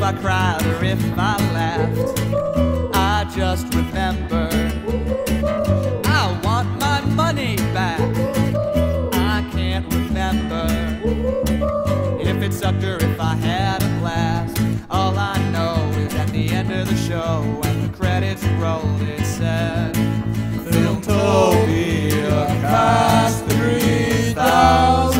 I cried or if I laughed. I just remember I want my money back. I can't remember if it sucked or if I had a blast. All I know is at the end of the show, when the credits rolled, it said Filmtopiacast 3000.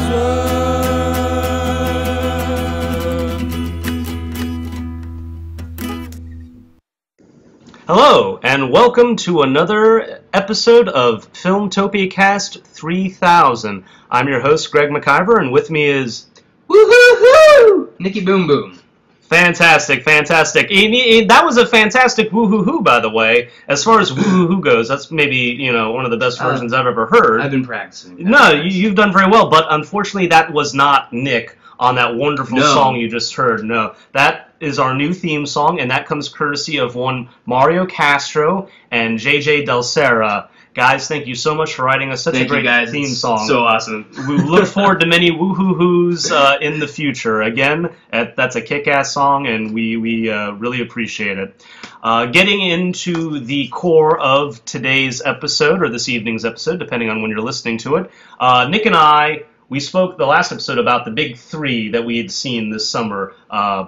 Hello, and welcome to another episode of Filmtopiacast 3000. I'm your host, Greg McIver, and with me is... Woo-hoo-hoo! Nicky Boom Boom. Fantastic, fantastic. That was a fantastic woo-hoo-hoo, by the way. As far as woo-hoo-hoo goes, that's maybe, one of the best versions I've ever heard. I've been practicing. You've done very well, but unfortunately that was not Nick on that wonderful song you just heard. No, that is our new theme song, and that comes courtesy of one Mario Castro and DelSerra. Guys, thank you so much for writing us such a great theme song. So awesome. We look forward to many woo-hoo-hoos in the future. Again, that's a kick-ass song, and we really appreciate it. Getting into the core of today's episode, or this evening's episode, depending on when you're listening to it, Nick and I, we spoke the last episode about the big three that we had seen this summer,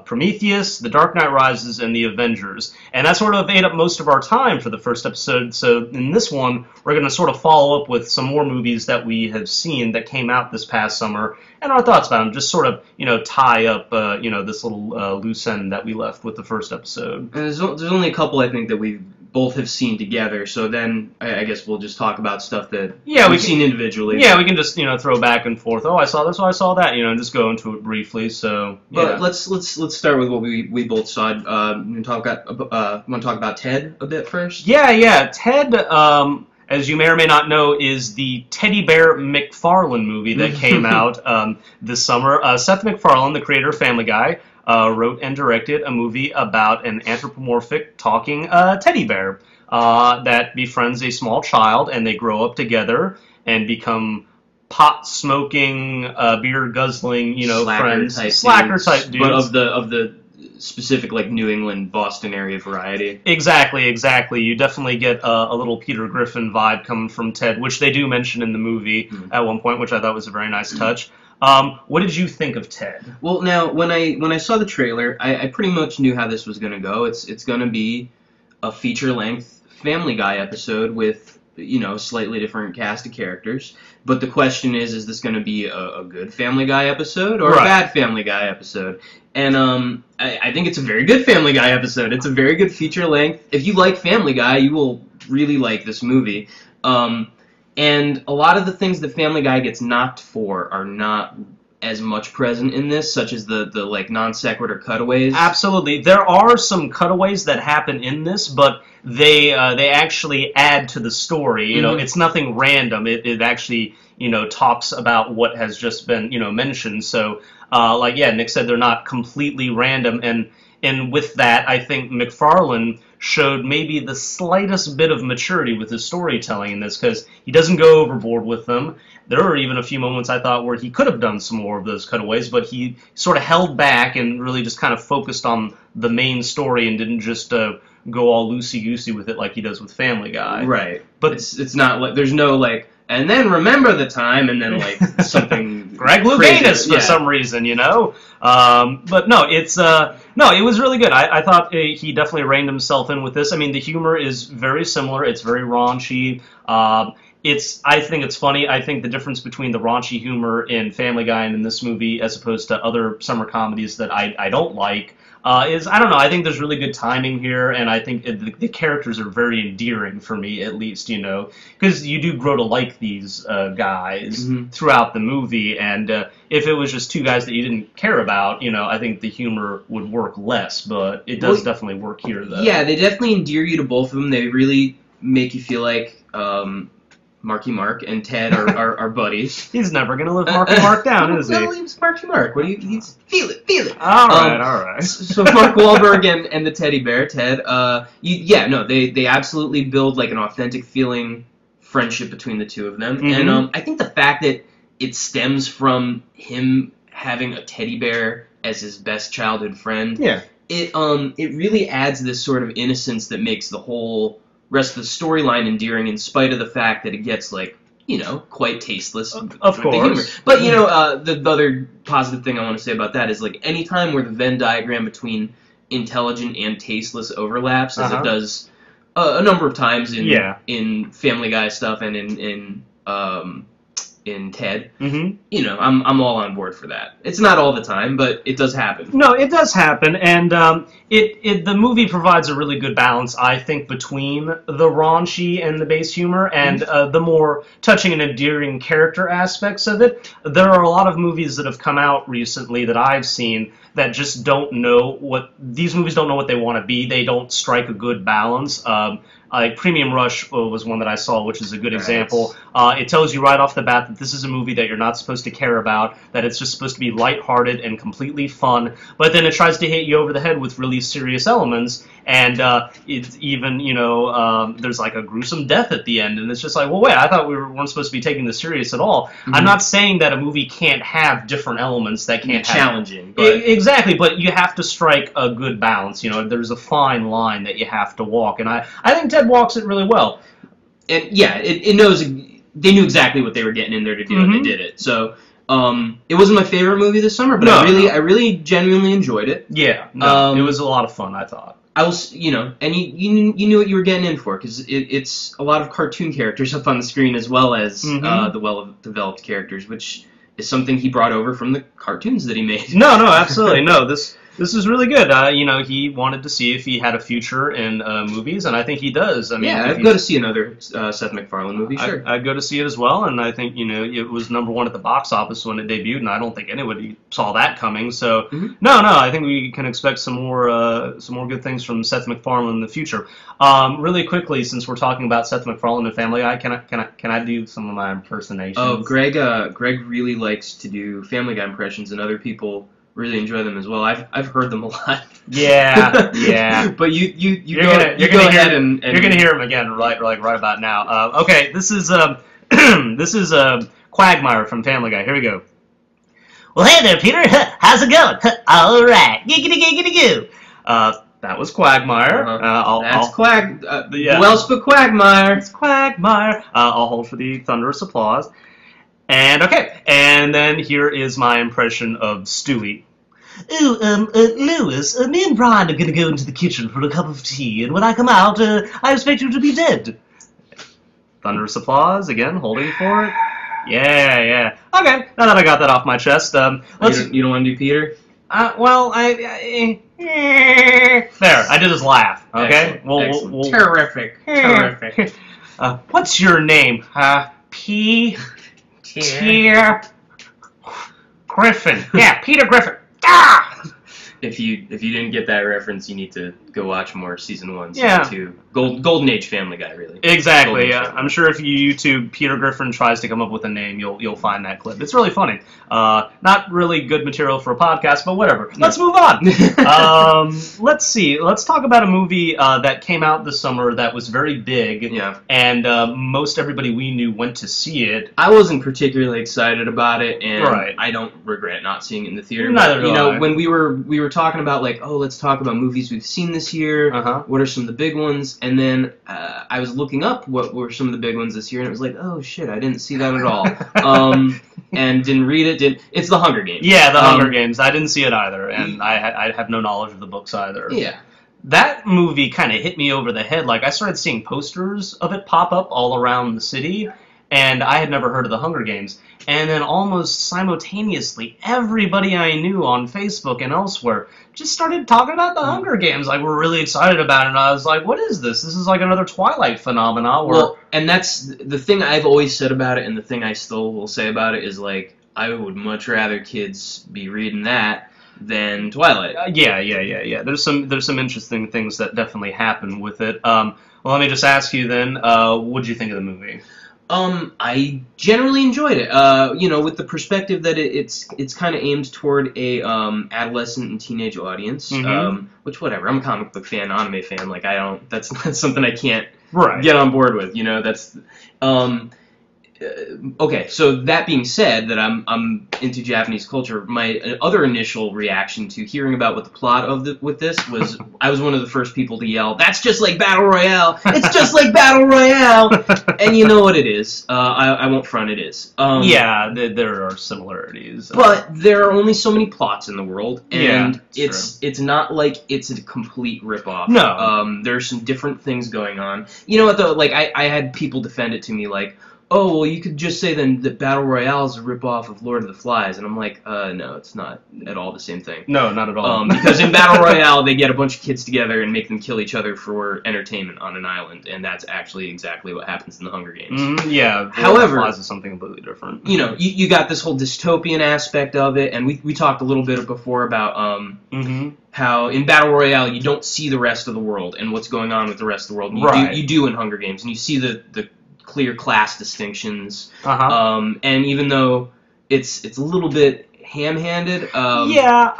Prometheus, The Dark Knight Rises, and The Avengers. And that sort of ate up most of our time for the first episode, so in this one, we're going to sort of follow up with some more movies that we have seen that came out this past summer, and our thoughts about them, just sort of, tie up, this little loose end that we left with the first episode. And there's only a couple, I think, that we both have seen together, so then I guess we'll just talk about stuff that we've seen individually. Yeah, we can just throw back and forth. Oh, I saw this. Oh, I saw that. And just go into it briefly. So, yeah. But let's start with what we both saw. Want to talk about Ted a bit first? Yeah. Ted, as you may or may not know, is the Teddy Bear McFarlane movie that came out this summer. Seth MacFarlane, the creator of Family Guy, wrote and directed a movie about an anthropomorphic talking teddy bear that befriends a small child, and they grow up together and become pot-smoking, beer-guzzling, friends. Slacker-type dudes. But of the specific, New England, Boston area variety. Exactly. You definitely get a little Peter Griffin vibe coming from Ted, which they do mention in the movie at one point, which I thought was a very nice touch. What did you think of Ted? Well, now, when I saw the trailer, I pretty much knew how this was going to go. It's going to be a feature-length Family Guy episode with, slightly different cast of characters. But the question is this going to be a good Family Guy episode or a bad Family Guy episode? And I think it's a very good Family Guy episode. It's a very good feature-length. If you like Family Guy, you will really like this movie. And a lot of the things that Family Guy gets knocked for are not as much present in this, such as the non sequitur cutaways. Absolutely, there are some cutaways that happen in this, but they actually add to the story. It's nothing random. It actually talks about what has just been mentioned. So Nick said, they're not completely random, and with that, I think MacFarlane showed maybe the slightest bit of maturity with his storytelling in this, because he doesn't go overboard with them. There were even a few moments I thought where he could have done some more of those cutaways, but he sort of held back and really just kind of focused on the main story and didn't just go all loosey-goosey with it like he does with Family Guy. Right. But it's not there's no and then remember the time, and then something Greg Louganis for some reason, But no, it was really good. I thought he definitely reined himself in with this. I mean, the humor is very similar. It's very raunchy. I think it's funny. I think the difference between the raunchy humor in Family Guy and in this movie, as opposed to other summer comedies that I don't like, is, I don't know, I think there's really good timing here, and I think the characters are very endearing for me, at least, because you do grow to like these guys throughout the movie, and if it was just two guys that you didn't care about, I think the humor would work less, but it does definitely work here, though. Yeah, they definitely endear you to both of them. They really make you feel like Marky Mark and Ted are buddies. He's never going to live Marky Mark down, is he? No, he's Marky Mark. What do you feel it. All right. So Mark Wahlberg and the teddy bear, Ted, they absolutely build an authentic feeling friendship between the two of them. Mm-hmm. And I think the fact that it stems from him having a teddy bear as his best childhood friend it really adds this sort of innocence that makes the whole rest of the storyline endearing, in spite of the fact that it gets like, quite tasteless. Of course. But the other positive thing I want to say about that is like any time where the Venn diagram between intelligent and tasteless overlaps, as it does a number of times in Family Guy stuff and in Ted, I'm all on board for that. It's not all the time, but it does happen. No, it does happen, and the movie provides a really good balance, I think, between the raunchy and the base humor, and the more touching and endearing character aspects of it. There are a lot of movies that have come out recently that I've seen that just don't know what these movies don't know what they want to be. They don't strike a good balance. Like Premium Rush was one that I saw, which is a good example. It tells you right off the bat that this is a movie that you're not supposed to care about, that it's just supposed to be lighthearted and completely fun, but then it tries to hit you over the head with really serious elements, and it's even, there's like a gruesome death at the end, and it's just like, well, wait, I thought we weren't supposed to be taking this serious at all. I'm not saying that a movie can't have different elements that can't have... challenging. Exactly, but you have to strike a good balance. There's a fine line that you have to walk, and I think Ted walks it really well. And it knows they knew exactly what they were getting in there to do, and they did it. So it wasn't my favorite movie this summer, but I really genuinely enjoyed it. Yeah, it was a lot of fun, I thought. I was, and you knew what you were getting in for, because it's a lot of cartoon characters up on the screen as well as the well-developed characters, which is something he brought over from the cartoons that he made. No, absolutely. No, this is really good. He wanted to see if he had a future in movies, and I think he does. I'd go to see another Seth MacFarlane movie, sure. I'd go to see it as well, and I think, it was #1 at the box office when it debuted, and I don't think anybody saw that coming. So, no, I think we can expect some more good things from Seth MacFarlane in the future. Really quickly, since we're talking about Seth MacFarlane and Family Guy, can I do some of my impersonations? Oh, Greg really likes to do Family Guy impressions, and other people really enjoy them as well. I've heard them a lot. Yeah. But you're gonna hear them again right about now. Okay, this is Quagmire from Family Guy. Here we go. Well, hey there, Peter. How's it going? All right. Giggity goo. That was Quagmire. Who else but Quagmire? It's Quagmire. I'll hold for the thunderous applause. And then here is my impression of Stewie. Lewis, me and Brian are going to go into the kitchen for a cup of tea, and when I come out, I expect you to be dead. Thunderous applause, again, holding for it. Yeah. Okay, now that I got that off my chest, you don't want to do Peter? There, I did his laugh, okay? Excellent. Terrific. What's your name? Peter Griffin. Yeah, Peter Griffin. Ah! If you didn't get that reference, you need to go watch more season 1, Yeah. season 2. Golden Age Family Guy, really. Exactly. I'm sure if you YouTube Peter Griffin tries to come up with a name, you'll find that clip. It's really funny. Not really good material for a podcast, but whatever. Let's move on. Let's see. Let's talk about a movie that came out this summer that was very big. Yeah. And most everybody we knew went to see it. I wasn't particularly excited about it, and Right. I don't regret not seeing it in the theater. Neither do I. When we were talking about like, oh, let's talk about movies we've seen this year. What are some of the big ones? And then I was looking up what were some of the big ones this year, and it was like, oh shit, I didn't see that at all. And didn't read it. It's The Hunger Games. Yeah, The Hunger Games. I didn't see it either, and I have no knowledge of the books either. Yeah. That movie kind of hit me over the head. Like, I started seeing posters of it pop up all around the city, and I had never heard of The Hunger Games. And then almost simultaneously, everybody I knew on Facebook and elsewhere just started talking about The Hunger Games. Like, we're really excited about it. And I was like, what is this? This is like another Twilight phenomenon. Well, and that's the thing I've always said about it, and the thing I still will say about it is, like, I would much rather kids be reading that than Twilight. Yeah. There's some interesting things that definitely happen with it. Well, let me just ask you then, what did you think of the movie? I generally enjoyed it. With the perspective that it's kind of aimed toward a adolescent and teenage audience. Which, whatever. I'm a comic book fan, anime fan. Like, that's something I can't get on board with. That's Okay, so that being said, that I'm into Japanese culture, my other initial reaction to hearing about what the plot with this was, I was one of the first people to yell, "That's just like Battle Royale! It's just like Battle Royale!" And you know what it is. I won't front, it is. Yeah, there are similarities. But there are only so many plots in the world, and yeah, it's not like it's a complete ripoff. No. There's some different things going on. You know what, though? Like, I had people defend it to me, like, "Oh, well, you could just say then that Battle Royale is a ripoff of Lord of the Flies," and I'm like, no, it's not at all the same thing. No, not at all. Because in Battle Royale, they get a bunch of kids together and make them kill each other for entertainment on an island, and that's actually exactly what happens in the Hunger Games. Yeah. However, Flies is something completely different. You know, you got this whole dystopian aspect of it, and we talked a little bit before about how in Battle Royale you don't see the rest of the world and what's going on with the rest of the world. And you do in Hunger Games, and you see the clear class distinctions. And even though it's a little bit ham-handed, yeah,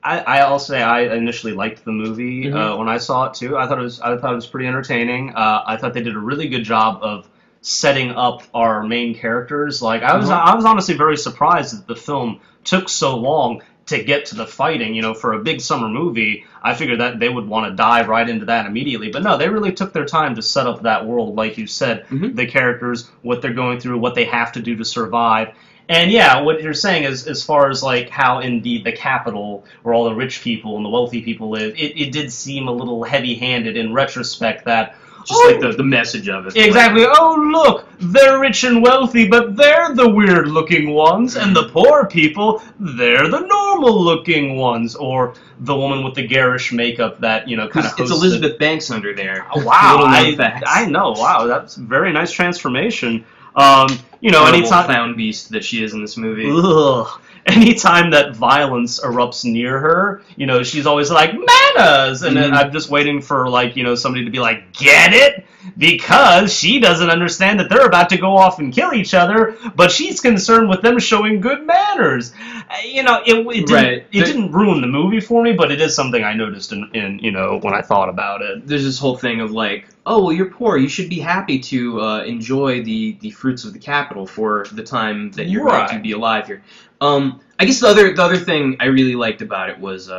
I'll say I initially liked the movie when I saw it too. I thought it was pretty entertaining. I thought they did a really good job of setting up our main characters. Like I was honestly very surprised that the film took so long to get to the fighting. You know, for a big summer movie, I figured that they would want to dive right into that immediately. But no, they really took their time to set up that world, like you said, the characters, what they're going through, what they have to do to survive. And yeah, what you're saying is, as far as like how in the capital, where all the rich people and the wealthy people live, it did seem a little heavy-handed in retrospect that, just like the message of it. Exactly. Like, oh, look, they're rich and wealthy, but they're the weird-looking ones, and the poor people, they're the normal-looking ones. Or the woman with the garish makeup that, you know, kind of It's Elizabeth Banks under there. Wow, I know. Wow, that's a very nice transformation. You know, anytime clown beast that she is in this movie. Ugh. Anytime that violence erupts near her, you know, she's always like, "Manners!" And then I'm just waiting for, like, you know, somebody to be like, "Get it?" Because she doesn't understand that they're about to go off and kill each other, but she's concerned with them showing good manners. You know, it didn't ruin the movie for me, but it is something I noticed in you know, when I thought about it. There's this whole thing of like, oh, well, you're poor. You should be happy to enjoy the fruits of the capital for the time that you're going to be alive here. I guess the other thing I really liked about it was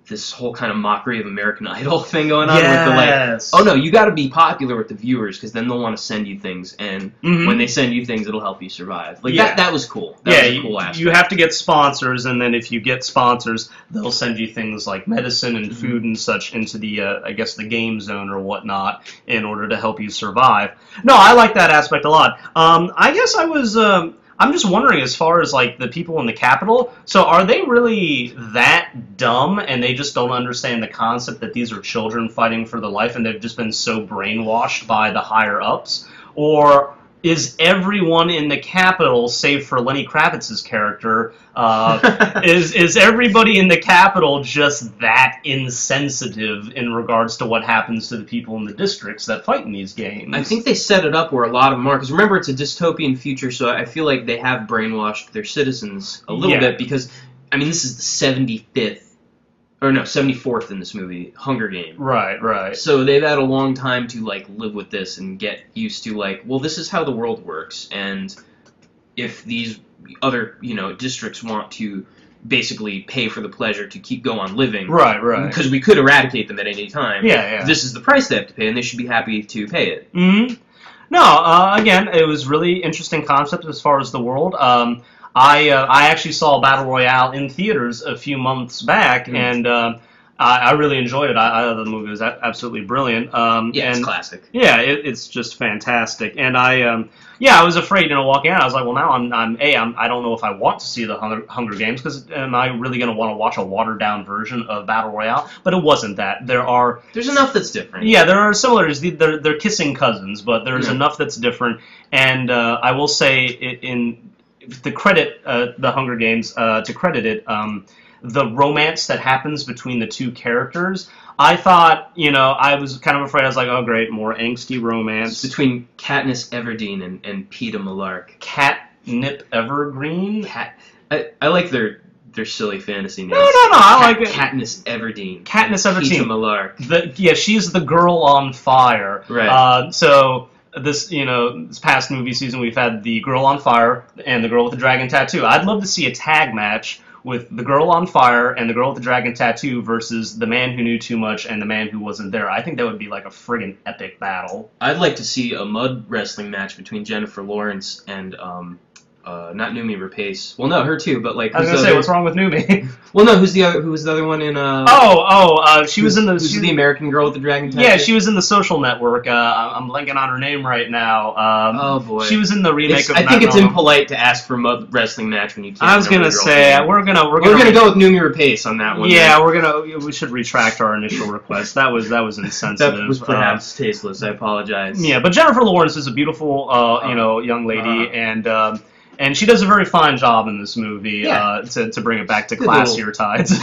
this whole kind of mockery of American Idol thing going on. Yes. With the, like, oh no, you got to be popular with the viewers because then they'll want to send you things, and when they send you things, it'll help you survive. Like that was cool. That was a cool aspect. You have to get sponsors, and then if you get sponsors, they'll send you things like medicine and food and such into the I guess the game zone or whatnot in order to help you survive. No, I like that aspect a lot. I guess I'm just wondering, as far as like the people in the Capitol, so are they really that dumb and they just don't understand the concept that these are children fighting for their life and they've just been so brainwashed by the higher ups? Or is everyone in the Capitol, save for Lenny Kravitz's character, is everybody in the Capitol just that insensitive in regards to what happens to the people in the districts that fight in these games? I think they set it up where a lot of them are, because remember, it's a dystopian future, so I feel like they have brainwashed their citizens a little bit, because, I mean, this is the 74th in this movie, Hunger Game. Right. So they've had a long time to, like, live with this and get used to, like, well, this is how the world works, and if these other, you know, districts want to basically pay for the pleasure to keep go on living. Right. Because we could eradicate them at any time. Yeah. This is the price they have to pay, and they should be happy to pay it. No, again, it was really interesting concept as far as the world. I actually saw Battle Royale in theaters a few months back, and I really enjoyed it. I thought the movie was absolutely brilliant. It's classic. Yeah, it's just fantastic. And I was afraid, you know, walking out. I was like, well, now I don't know if I want to see the Hunger Games, because am I really going to want to watch a watered down version of Battle Royale? But it wasn't that. There's enough that's different. Yeah, there are similarities. They're kissing cousins, but there's enough that's different. And I will say, to credit the Hunger Games, to credit it, the romance that happens between the two characters, I thought, you know, I was kind of afraid. I was like, oh, great, more angsty romance. It's between Katniss Everdeen and Peeta Mellark. Catnip Evergreen? I like their silly fantasy names. No, I like it. Katniss Everdeen. Katniss Everdeen. Peeta Mellark. She's the girl on fire. Right. So this, this past movie season, we've had the Girl on Fire and the Girl with the Dragon Tattoo. I'd love to see a tag match with the Girl on Fire and the Girl with the Dragon Tattoo versus the Man Who Knew Too Much and the Man Who Wasn't There. I think that would be like a friggin' epic battle. I'd like to see a mud wrestling match between Jennifer Lawrence and not Numi Rapace. Well, no, her too, but like. I was gonna say, what's wrong with Numi? Well, no, who was the other one in? She was in the. Who's the American Girl with the Dragon Tattoo? Yeah, she was in The Social Network. I'm blanking on her name right now. Oh boy. She was in the remake of. I think it's impolite to ask for a mud wrestling match when you can't. I was gonna say we're gonna go with Numi Rapace on that one. Yeah, we should retract our initial request. That was insensitive. That was perhaps tasteless. I apologize. Yeah, but Jennifer Lawrence is a beautiful young lady, and she does a very fine job in this movie, to bring it back to classier tides.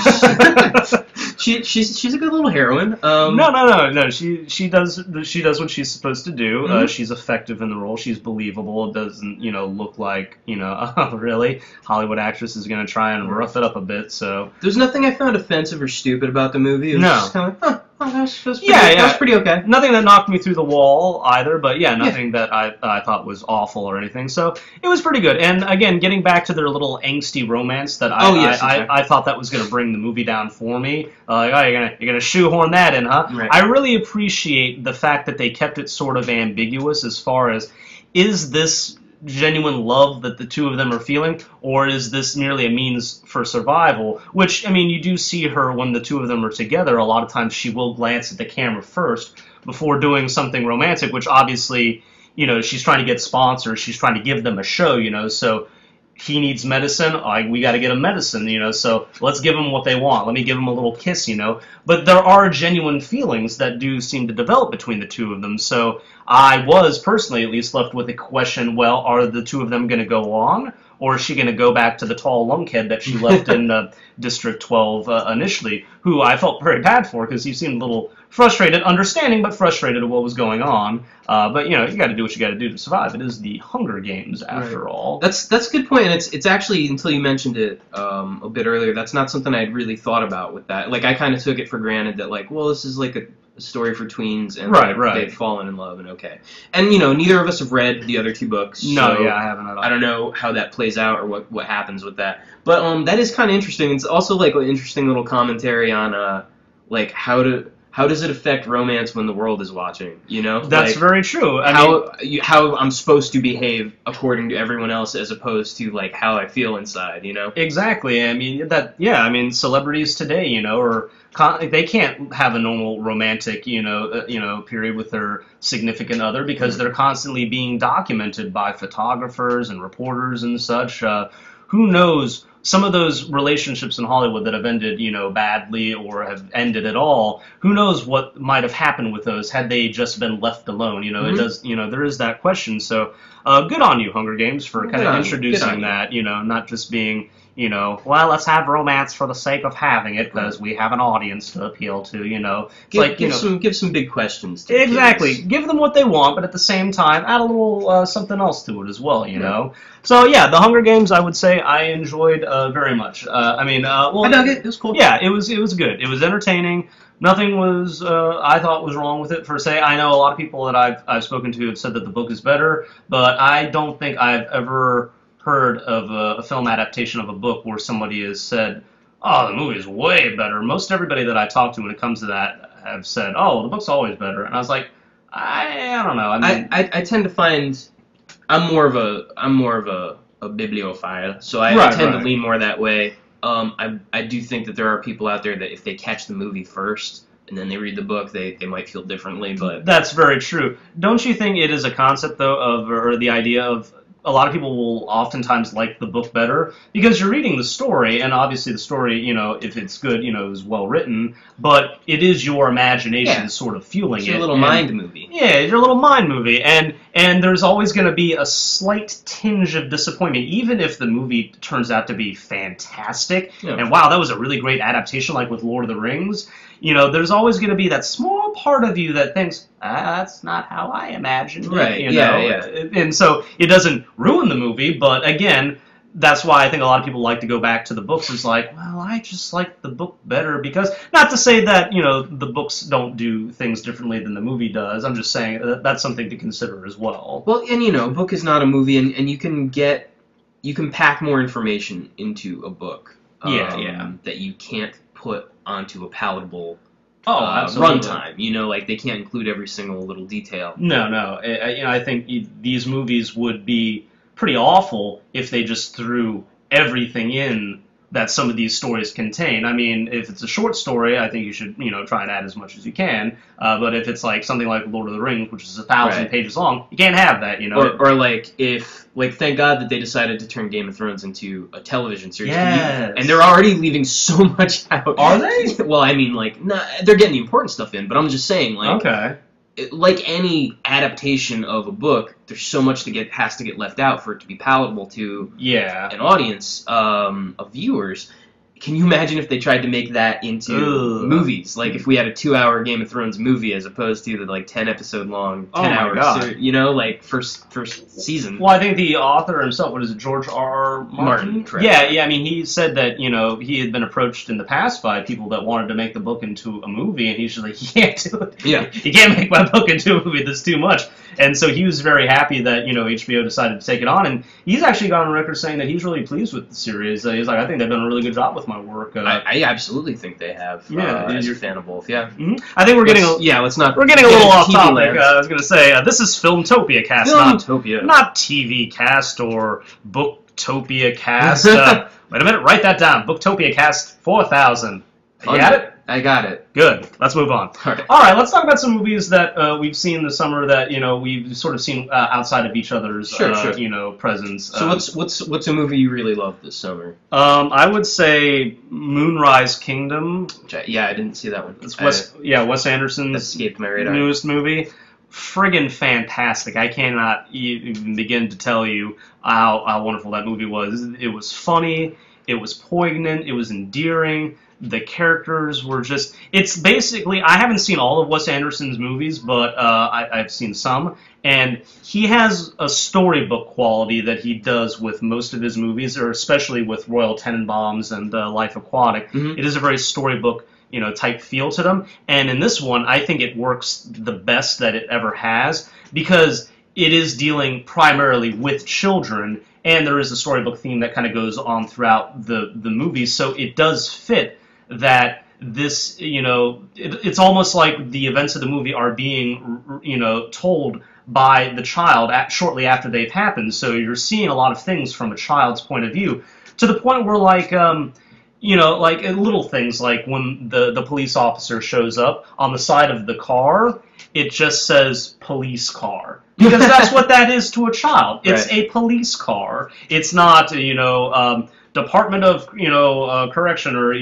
she's a good little heroine. No. She does what she's supposed to do. Mm-hmm. She's effective in the role. She's believable. It doesn't look like oh, really, Hollywood actress is going to try and rough it up a bit. So there's nothing I found offensive or stupid about the movie. It was just kind of like, that's pretty okay. Nothing that knocked me through the wall either, but nothing that I thought was awful or anything. So it was pretty good. And again, getting back to their little angsty romance that I thought that was going to bring the movie down for me. You're gonna shoehorn that in, huh? Right. I really appreciate the fact that they kept it sort of ambiguous as far as, is this genuine love that the two of them are feeling, or is this merely a means for survival? Which, I mean, you do see her when the two of them are together. A lot of times she will glance at the camera first before doing something romantic, which obviously, she's trying to get sponsors, she's trying to give them a show, so he needs medicine, we got to get him medicine, so let's give him what they want. Let me give him a little kiss, But there are genuine feelings that do seem to develop between the two of them, so I was personally at least left with a question, well, are the two of them going to go on, or is she going to go back to the tall lunkhead that she left in District 12 initially, who I felt very bad for because he seemed a little frustrated, understanding, but frustrated at what was going on. But, you got to do what you got to do to survive. It is the Hunger Games, after all. That's a good point, and it's actually, until you mentioned it a bit earlier, that's not something I'd really thought about with that. Like, I kind of took it for granted that, like, well, this is like a story for tweens, and they've fallen in love, and okay. And, neither of us have read the other two books. No, so I haven't at all. I don't know how that plays out or what happens with that. But that is kind of interesting. It's also, like, an interesting little commentary on, like, how does it affect romance when the world is watching, That's very true. How I'm supposed to behave according to everyone else as opposed to, like, how I feel inside, Exactly. I mean, celebrities today, they can't have a normal romantic, period with their significant other because they're constantly being documented by photographers and reporters and such. Who knows? Some of those relationships in Hollywood that have ended, badly or have ended at all, who knows what might have happened with those had they just been left alone? It does, there is that question. So, good on you, Hunger Games, for kind of introducing that, not just being, well, let's have romance for the sake of having it because we have an audience to appeal to, Give some big questions to exactly. kids. Give them what they want, but at the same time, add a little something else to it as well, So, the Hunger Games, I would say I enjoyed very much. I dug it. It was cool. Yeah, it was good. It was entertaining. Nothing was, I thought, was wrong with it, per se. I know a lot of people that I've spoken to have said that the book is better, but I don't think I've ever heard of a film adaptation of a book where somebody has said, oh, the movie is way better. Most everybody that I talk to when it comes to that have said, oh, the book's always better. And I was like, I don't know. I tend to find I'm more of a bibliophile, so I tend to lean more that way. I do think that there are people out there that if they catch the movie first and then they read the book, they might feel differently. But that's very true. Don't you think it is a concept, though, or the idea of a lot of people will oftentimes like the book better because you're reading the story, and obviously the story, if it's good, is well written, but it is your imagination sort of fueling it's your little mind movie. Yeah, your little mind movie, and there's always going to be a slight tinge of disappointment, even if the movie turns out to be fantastic, and wow, that was a really great adaptation, like with Lord of the Rings. There's always going to be that small part of you that thinks, that's not how I imagined it. Right, And so it doesn't ruin the movie, but again, that's why I think a lot of people like to go back to the books. Is like, well, I just like the book better because not to say that the books don't do things differently than the movie does. I'm just saying that's something to consider as well. Well, and a book is not a movie, and you can pack more information into a book. That you can't put onto a palatable runtime. Like they can't include every single little detail. No. I think these movies would be pretty awful if they just threw everything in that some of these stories contain. I mean, if it's a short story, I think you should, try and add as much as you can. But if it's like something like Lord of the Rings, which is 1,000 pages long, you can't have that, Or like thank God that they decided to turn Game of Thrones into a television series. Yes. And they're already leaving so much out. Are they? Well, I mean, they're getting the important stuff in, but I'm just saying, okay. Like any adaptation of a book, there's so much has to get left out for it to be palatable to an audience of viewers. Can you imagine if they tried to make that into movies? Like if we had a 2-hour Game of Thrones movie as opposed to the 10-episode long, 10-hour series, first season. Well, I think the author himself, what is it, George R. Martin? Correct. Yeah. I mean, he said that he had been approached in the past by people that wanted to make the book into a movie, and he's just like, you can't do it. Yeah, you can't make my book into a movie. That's too much. And so he was very happy that HBO decided to take it on, and he's actually gone on record saying that he's really pleased with the series. He's like, I think they've done a really good job with my work. I absolutely think they have. As a fan of both, Mm-hmm. I think we're getting we're getting a little off topic. I was going to say this is Filmtopiacast, not TV Cast or Booktopiacast. Wait a minute, write that down. Booktopiacast 4000. You got it? I got it. Good. Let's move on. All right. Let's talk about some movies that we've seen this summer that we've sort of seen outside of each other's presence. So what's a movie you really loved this summer? I would say Moonrise Kingdom. I didn't see that one. It's Wes Anderson's escaped my radar. Newest movie. Friggin' fantastic. I cannot even begin to tell you how wonderful that movie was. It was funny. It was poignant. It was endearing. The characters were just... It's basically... I haven't seen all of Wes Anderson's movies, but I've seen some. And he has a storybook quality that he does with most of his movies, or especially with Royal Tenenbaums and Life Aquatic. Mm-hmm. It is a very storybook type feel to them. And in this one, I think it works the best that it ever has, because it is dealing primarily with children, and there is a storybook theme that kind of goes on throughout the movie, so it does fit that this, it's almost like the events of the movie are being, told by the child shortly after they've happened, so you're seeing a lot of things from a child's point of view, to the point where, like little things, like when the police officer shows up, on the side of the car, it just says police car. Because that's what that is to a child. It's a police car. It's not, Department of, Correction or,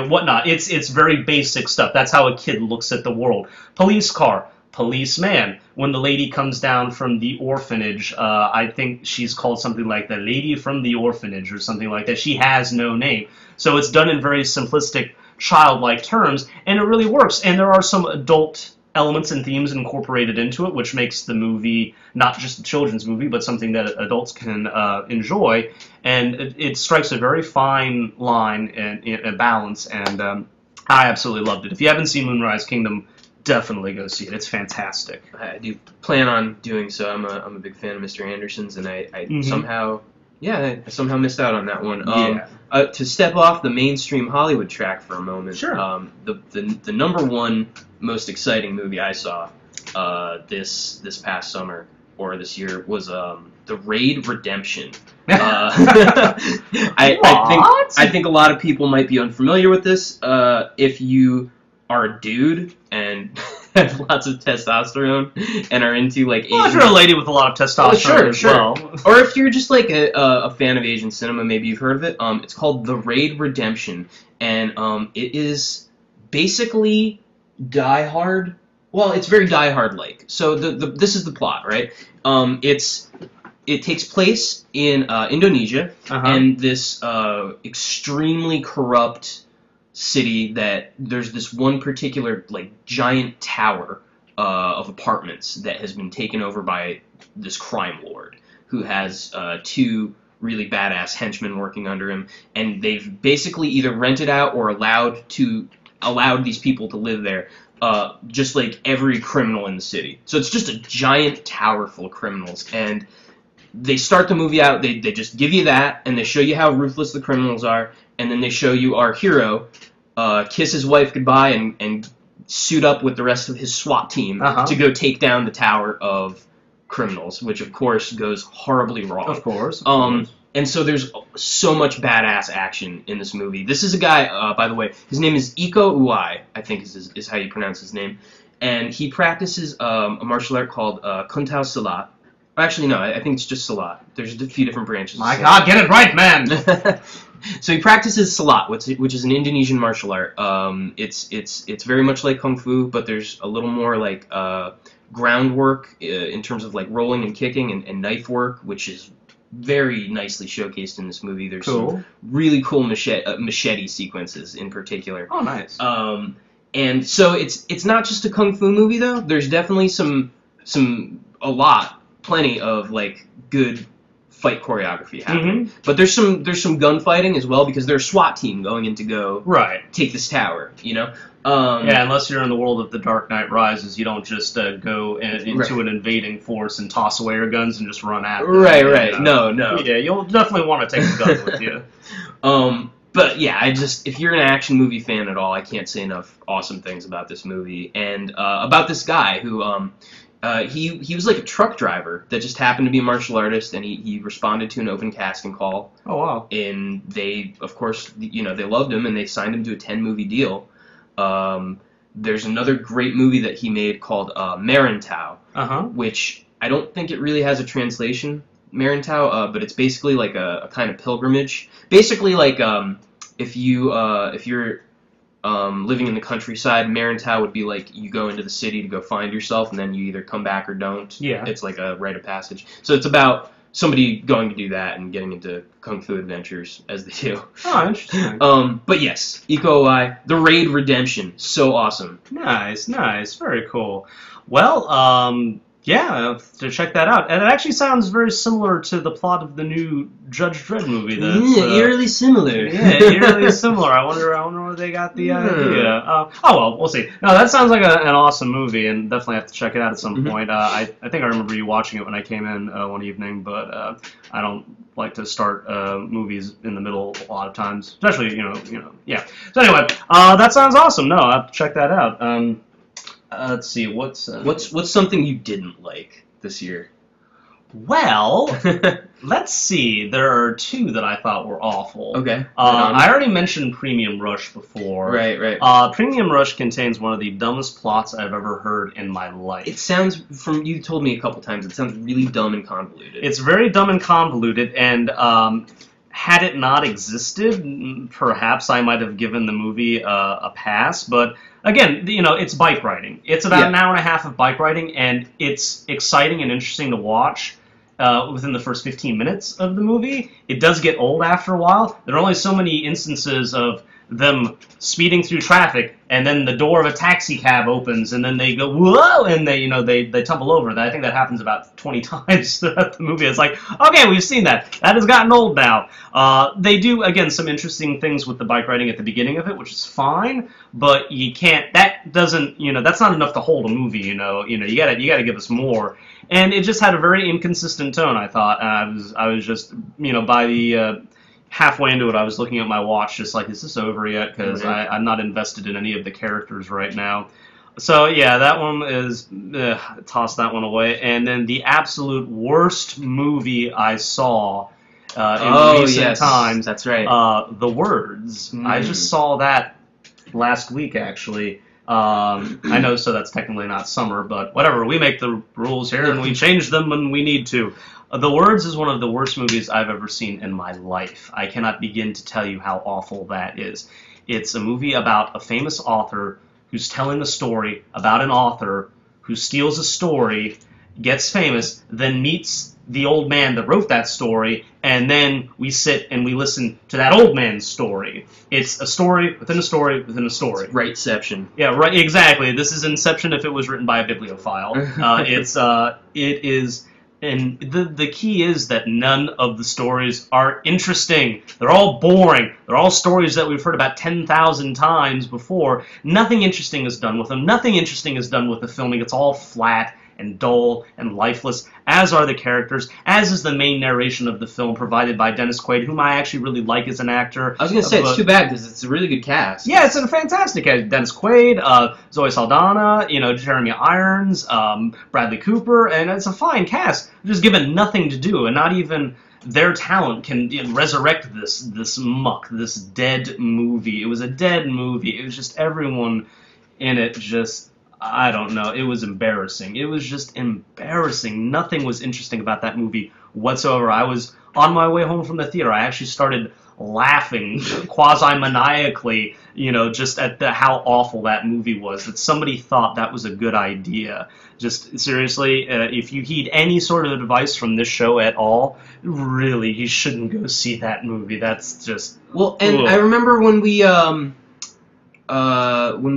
whatnot. It's very basic stuff. That's how a kid looks at the world. Police car. Policeman. When the lady comes down from the orphanage, I think she's called something like the lady from the orphanage or something like that. She has no name. So it's done in very simplistic, childlike terms, and it really works. And there are some adult elements and themes incorporated into it, which makes the movie not just a children's movie, but something that adults can enjoy. And it strikes a very fine line and a balance, and I absolutely loved it. If you haven't seen Moonrise Kingdom, definitely go see it. It's fantastic. I do plan on doing so. I'm a big fan of Mr. Anderson's, and I somehow missed out on that one. To step off the mainstream Hollywood track for a moment, the number one most exciting movie I saw this past summer or this year was The Raid Redemption. I think a lot of people might be unfamiliar with this. If you are a dude and have lots of testosterone and are into Asian... Well, if you're a lady with a lot of testosterone as well. Or if you're just a fan of Asian cinema, maybe you've heard of it. It's called The Raid Redemption, and it is basically Die Hard. Well, it's very Die Hard-like. So this is the plot, right? It takes place in Indonesia, and this extremely corrupt city that there's this one particular giant tower of apartments that has been taken over by this crime lord. who has two really badass henchmen working under him, and they've basically either rented out or allowed these people to live there, just like every criminal in the city. So it's just a giant tower full of criminals, and they start the movie out, they just give you that, and they show you how ruthless the criminals are, and then they show you our hero kiss his wife goodbye and suit up with the rest of his SWAT team to go take down the tower of criminals, which of course goes horribly wrong. Of course. And so there's so much badass action in this movie. This is a guy, by the way, his name is Iko Uwais, I think is how you pronounce his name, and he practices a martial art called Kuntao Silat. Actually, no, I think it's just Silat. There's a few different branches. My God, get it right, man! So he practices Silat, which is an Indonesian martial art. It's very much like Kung Fu, but there's a little more like groundwork in terms of like rolling and kicking and knife work, which is very nicely showcased in this movie. There's some really cool machete sequences in particular. Oh, nice. And so it's not just a Kung Fu movie, though. There's definitely plenty of like good fight choreography happening. But there's some gunfighting as well, because there's a SWAT team going in to go take this tower, you know? Yeah, unless you're in the world of The Dark Knight Rises, you don't just go into an invading force and toss away your guns and just run at them. Right. No. Yeah, you'll definitely want to take a gun with you. But yeah, if you're an action movie fan at all, I can't say enough awesome things about this movie. And about this guy who... he was like a truck driver that just happened to be a martial artist, and he responded to an open casting call. Oh, wow. And they, of course, they loved him, and they signed him to a 10-movie deal. There's another great movie that he made called Merantau, which I don't think it really has a translation, Merantau, but it's basically like a kind of pilgrimage. Basically like if you're living in the countryside, Merantau would be like you go into the city to go find yourself, and then you either come back or don't. Yeah. It's like a rite of passage. So it's about somebody going to do that and getting into Kung Fu adventures as they do. Oh, interesting. But yes, Iko Uwais, The Raid Redemption, so awesome. Nice, very cool. Well, yeah, to check that out. And it actually sounds very similar to the plot of the new Judge Dredd movie. Eerily similar. Yeah, eerily similar. I wonder where they got the idea. Oh, well, we'll see. No, that sounds like an awesome movie, and definitely have to check it out at some point. I think I remember you watching it when I came in one evening, but I don't like to start movies in the middle a lot of times, especially, yeah. So anyway, that sounds awesome. No, I'll have to check that out. Let's see, what's something you didn't like this year? Well, let's see. There are two that I thought were awful. Okay. I already mentioned Premium Rush before. Right. Premium Rush contains one of the dumbest plots I've ever heard in my life. It sounds, you told me a couple times, it sounds really dumb and convoluted. It's very dumb and convoluted, and had it not existed, perhaps I might have given the movie a pass, but... Again, it's bike riding. It's about an hour and a half of bike riding, and it's exciting and interesting to watch within the first 15 minutes of the movie. It does get old after a while. There are only so many instances of them speeding through traffic, and then the door of a taxi cab opens, and then they go, whoa, and they tumble over. I think that happens about 20 times throughout the movie. It's like, okay, we've seen that. That has gotten old now. They do, again, some interesting things with the bike riding at the beginning of it, which is fine, but you can't, that doesn't, that's not enough to hold a movie, you gotta give us more. And it just had a very inconsistent tone, I thought. I was just, by the... halfway into it, I was looking at my watch, just like, is this over yet? Because I'm not invested in any of the characters right now. So, yeah, that one is... toss that one away. And then the absolute worst movie I saw in recent times... That's right. The Words. I just saw that last week, actually. I know, so that's technically not summer, but whatever. We make the rules here, and we change them when we need to. The Words is one of the worst movies I've ever seen in my life. I cannot begin to tell you how awful that is. It's a movie about a famous author who's telling a story about an author who steals a story, gets famous, then meets the old man that wrote that story, and then we sit and we listen to that old man's story. It's a story within a story within a story. It's Rightception. Yeah, right. Exactly. This is Inception if it was written by a bibliophile. It is And the key is that none of the stories are interesting. They're all boring. They're all stories that we've heard about 10,000 times before. Nothing interesting is done with them. Nothing interesting is done with the filming. It's all flat and dull and lifeless, as are the characters, as is the main narration of the film provided by Dennis Quaid, whom I actually really like as an actor. I was going to say, it's too bad because it's a really good cast. Yeah, it's a fantastic cast. Dennis Quaid, Zoe Saldana, Jeremy Irons, Bradley Cooper, and it's a fine cast. Just given nothing to do, and not even their talent can resurrect this muck, this dead movie. It was a dead movie. It was just everyone in it just... I don't know. It was embarrassing. It was just embarrassing. Nothing was interesting about that movie whatsoever. I was on my way home from the theater. I actually started laughing quasi-maniacally, just at how awful that movie was, that somebody thought that was a good idea. Just seriously, if you heed any sort of advice from this show at all, really, you shouldn't go see that movie. That's just... Well, and ugh. I remember when we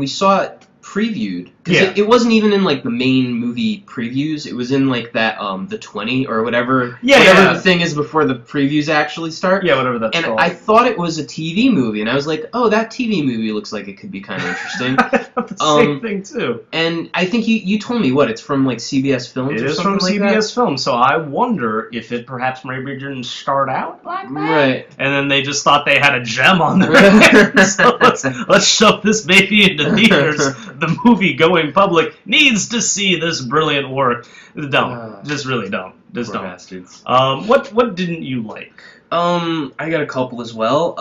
saw it previewed, because it wasn't even in like the main movie previews. It was in like that the 20 or whatever the thing is before the previews actually start. Yeah, whatever that's called. And I thought it was a TV movie, and I was like, oh, that TV movie looks like it could be kind of interesting. I thought the same thing too. And I think you told me it's from like CBS Films. It is from CBS Films, so I wonder if it perhaps maybe didn't start out like that, right? And then they just thought they had a gem on their hands. So let's shove this baby into theaters. The movie going public needs to see this brilliant work. Don't. Just really don't. Just don't. Bastards. What didn't you like? I got a couple as well.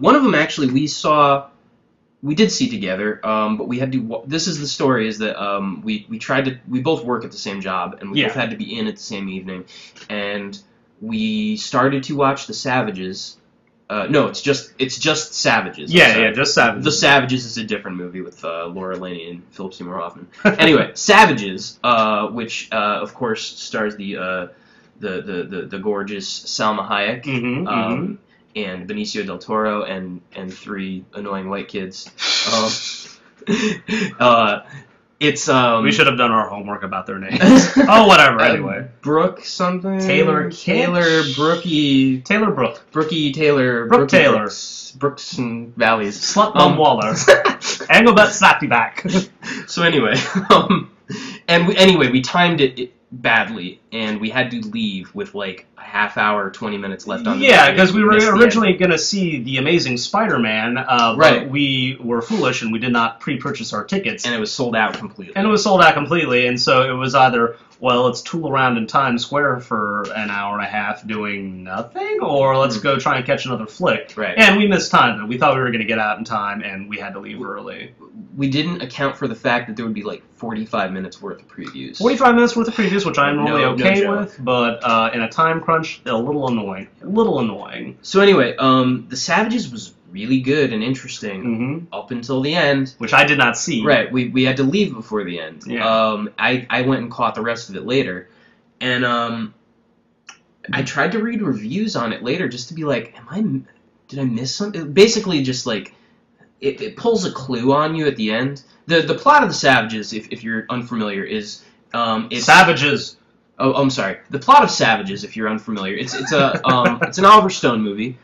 One of them actually we did see together, but we had to. This is the story: is that we both work at the same job, and we both had to be in at the same evening, and we started to watch The Savages. No, it's just Savages. Yeah, just Savages. The Savages is a different movie with Laura Linney and Philip Seymour Hoffman. Anyway, Savages, which of course stars the gorgeous Salma Hayek, and Benicio del Toro and three annoying white kids. It's we should have done our homework about their names. Oh, whatever. Anyway, Brooke something. Taylor Brookie. Taylor Brooke. Brookie Taylor. Brooke Taylor. Brooks and Valleys. Slut Bum Waller. Engelbert slapped you back. So anyway, we timed it badly, and we had to leave with like a half hour, 20 minutes left on the movie. Yeah, because we were originally going to see The Amazing Spider-Man, but we were foolish and we did not pre-purchase our tickets. And it was sold out completely. And so it was either, well, let's tool around in Times Square for an hour and a half doing nothing, or let's go try and catch another flick. Right. And we mistimed it. We thought we were going to get out in time, and we had to leave early. We didn't account for the fact that there would be like 45 minutes worth of previews. 45 minutes worth of previews, which I'm normally okay with, but in a time crunch, a little annoying. So anyway, The Savages was really good and interesting up until the end. Which I did not see. Right, we had to leave before the end. Yeah. I went and caught the rest of it later. And I tried to read reviews on it later just to be like, did I miss something? Basically just like, it pulls a clue on you at the end. The plot of The Savages, if you're unfamiliar, is... it's Savages! Oh, I'm sorry. The plot of Savages, if you're unfamiliar, it's an Oliver Stone movie,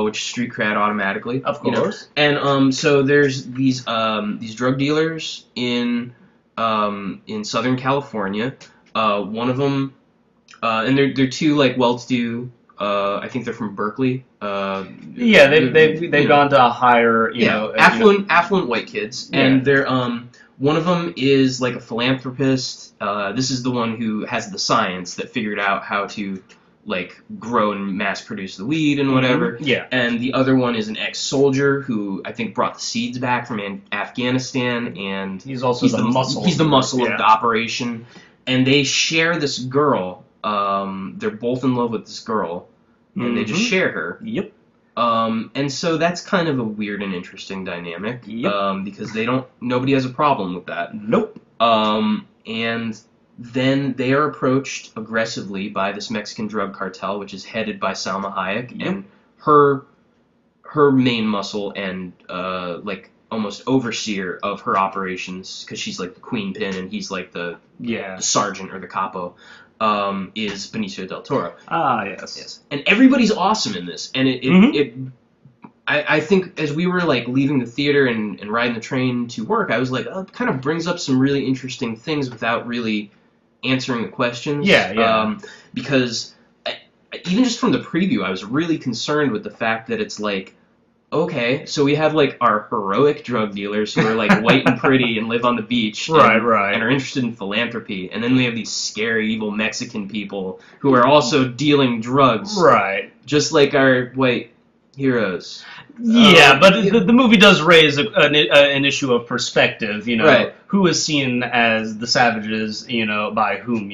which street cred automatically, of course. And so there's these drug dealers in Southern California. One of them, and they're two like well-to-do. I think they're from Berkeley. They've gone to a higher, affluent white kids, and they're one of them is like a philanthropist. This is the one who has the science that figured out how to like grow and mass produce the weed and whatever. Yeah. And the other one is an ex-soldier who I think brought the seeds back from Afghanistan, and he's the muscle. He's the muscle of the operation. And they share this girl. They're both in love with this girl, and they just share her. Yep. And so that's kind of a weird and interesting dynamic. Yep. Because nobody has a problem with that. Nope. And then they are approached aggressively by this Mexican drug cartel, which is headed by Salma Hayek, and her main muscle and almost overseer of her operations, because she's like the queen pin and he's like the sergeant or the capo, is Benicio del Toro. Ah, yes. And everybody's awesome in this, and I think as we were like leaving the theater and riding the train to work, I was like, oh, it kind of brings up some really interesting things without really answering the questions. Because even just from the preview, I was really concerned with the fact that it's like, okay, so we have like our heroic drug dealers who are like white and pretty and live on the beach and are interested in philanthropy, and then we have these scary evil Mexican people who are also dealing drugs, just like our white heroes. But the movie does raise an issue of perspective, who is seen as the savages, by whom,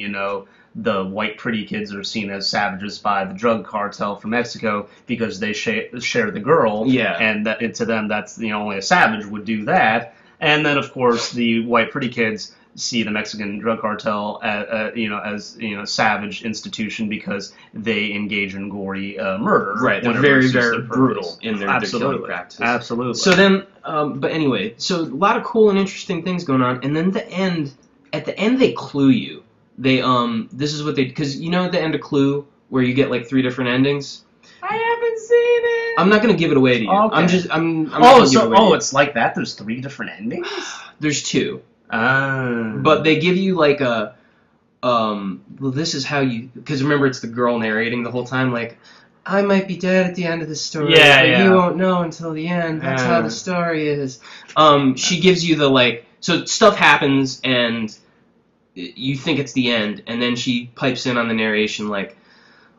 the white pretty kids are seen as savages by the drug cartel from Mexico because they share the girl, and to them that's only a savage would do that. And then of course the white pretty kids see the Mexican drug cartel as savage institution because they engage in gory murder. They're very, very brutal in their killing practices. Absolutely. So then, but anyway, so a lot of cool and interesting things going on, and then at the end they clue you. They this is what they, because at the end of Clue where you get like 3 different endings. I haven't seen it. I'm not gonna give it away to you. Okay. I'm not it's like that. There's 3 different endings. There's 2. But they give you like a well, this is how you, because remember it's the girl narrating the whole time, like, I might be dead at the end of the story, but you won't know until the end. That's how the story is. She gives you the like, so stuff happens and you think it's the end, and then she pipes in on the narration like,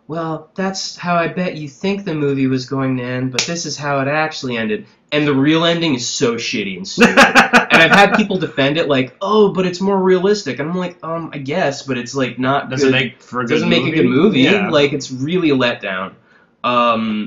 well, that's how I bet you think the movie was going to end, but this is how it actually ended. And the real ending is so shitty and stupid. And I've had people defend it like, oh, but it's more realistic. And I'm like, I guess, but it's like not doesn't good. Make for a good doesn't movie. Make a good movie. Yeah. Like, it's really a letdown.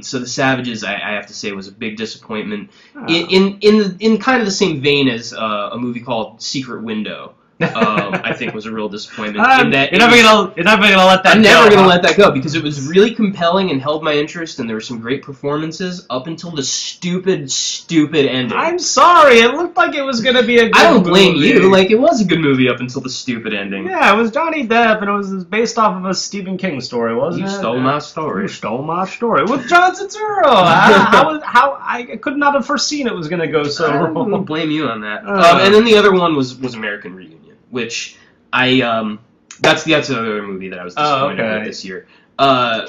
So The Savages, I have to say, was a big disappointment. In kind of the same vein as a movie called Secret Window. I think was a real disappointment. In that you're never gonna let that go. I'm never gonna let that go because it was really compelling and held my interest, and there were some great performances up until the stupid ending. I'm sorry, it looked like it was gonna be a good movie. I don't blame you. Like, it was a good movie up until the stupid ending. Yeah, it was Johnny Depp, and it was based off of a Stephen King story, wasn't it? You stole my story. You stole my story with John Turturro. I could not have foreseen it was gonna go so wrong. I don't blame you on that. And then the other one was American Reunion. Which that's the other movie that I was disappointed with this year,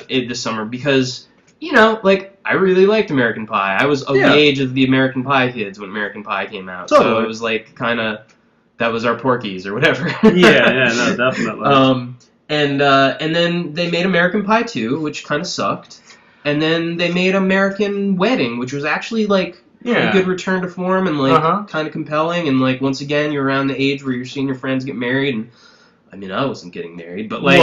this summer, because like, I really liked American Pie. I was of the age of the American Pie kids when American Pie came out, so it was like kind of that was our Porky's or whatever. No, definitely. And then they made American Pie 2, which kind of sucked, and then they made American Wedding, which was actually like. A good return to form and like kind of compelling, and like once again you're around the age where you're seeing your friends get married, and I mean I wasn't getting married, but like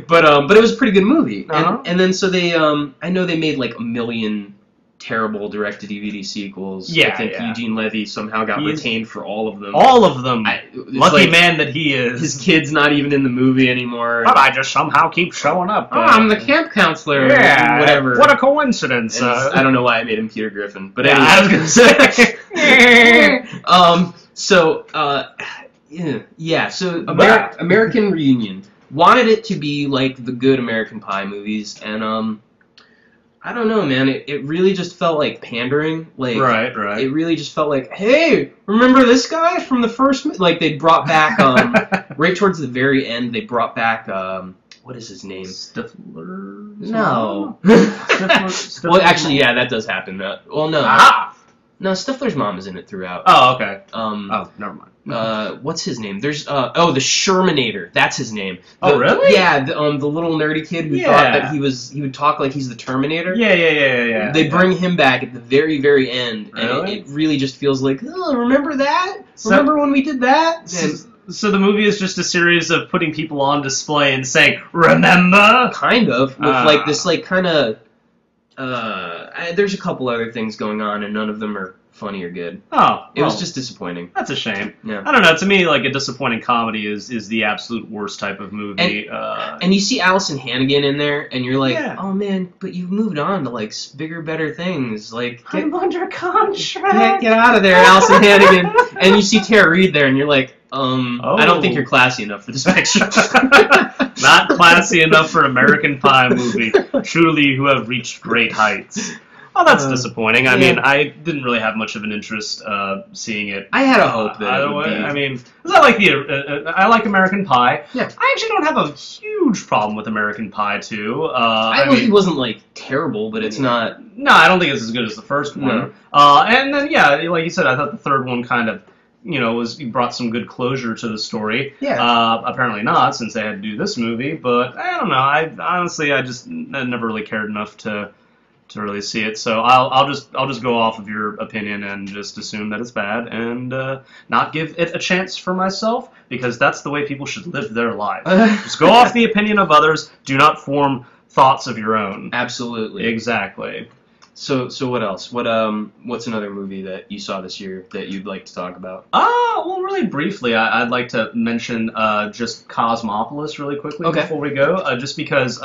but it was a pretty good movie. And then so they I know they made like 1 million terrible direct-to-DVD sequels. I think Eugene Levy somehow got retained for all of them. All of them. Lucky like, man that he is. His kid's not even in the movie anymore. But I just somehow keep showing up. I'm the camp counselor. Yeah, whatever. What a coincidence. I don't know why I made him Peter Griffin, but anyway. I was gonna say. So American Reunion wanted it to be like the good American Pie movies, and I don't know, man. It really just felt like pandering. Like, right. It really just felt like, hey, remember this guy from the first? Like, they brought back right towards the very end. They brought back what is his name? Stifler. No. Stifler. Well, actually, yeah, that does happen. Well, no. Ah! No, Stifler's mom is in it throughout. Oh, okay. Never mind. What's his name? There's the Shermanator. That's his name. Oh, really? Yeah, the little nerdy kid who thought that he would talk like he's the Terminator. Yeah. They bring him back at the very, very end, really? And it really just feels like, oh, remember that? Remember when we did that? So the movie is just a series of putting people on display and saying, remember? Kind of, with like this like kind of. There's a couple other things going on, and none of them are funny or good. Oh, It was just disappointing. That's a shame. Yeah. I don't know. To me, like a disappointing comedy is the absolute worst type of movie. And you see Allison Hannigan in there, and you're like, Yeah. oh man, but you've moved on to like bigger, better things. Like, I'm under contract. get out of there, Allison Hannigan. And you see Tara Reid there, and you're like, I don't think you're classy enough for this picture. Not classy enough for an American Pie movie. Truly, you have reached great heights. Oh, that's disappointing. I mean, I didn't really have much of an interest seeing it. I had a hope that it would be. I mean, 'cause I like I like American Pie. Yeah. I actually don't have a huge problem with American Pie 2. It wasn't like terrible, but it's not. No, I don't think it's as good as the first one. And then, yeah, like you said, I thought the third one kind of, brought some good closure to the story. Yeah. Apparently not, since they had to do this movie. But I don't know. I just never really cared enough to really see it. So I'll just go off of your opinion and just assume that it's bad and not give it a chance for myself, because that's the way people should live their life. Just go off the opinion of others. Do not form thoughts of your own. Absolutely. Exactly. So what else? What's another movie that you saw this year that you'd like to talk about? Well, really briefly, I'd like to mention just Cosmopolis really quickly before we go, just because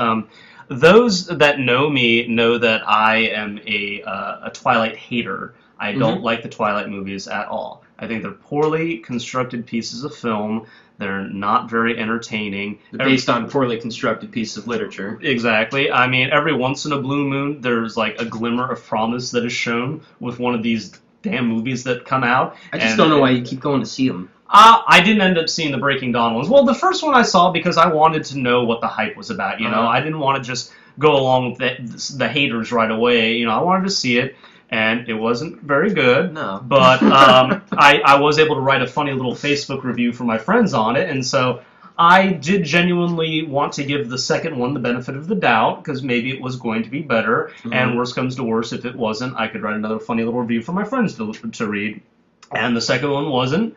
those that know me know that I am a Twilight hater. I don't like the Twilight movies at all. I think they're poorly constructed pieces of film. They're not very entertaining. They're based on poorly constructed pieces of literature. Exactly. I mean, every once in a blue moon, there's like a glimmer of promise that is shown with one of these damn movies that come out. I just don't know why you keep going to see them. I didn't end up seeing the Breaking Dawn ones. Well, the first one I saw because I wanted to know what the hype was about. I didn't want to just go along with the haters right away. I wanted to see it, and it wasn't very good. No. But I was able to write a funny little Facebook review for my friends on it, and so I did genuinely want to give the second one the benefit of the doubt, because maybe it was going to be better, and worst comes to worst, if it wasn't, I could write another funny little review for my friends to read, and the second one wasn't.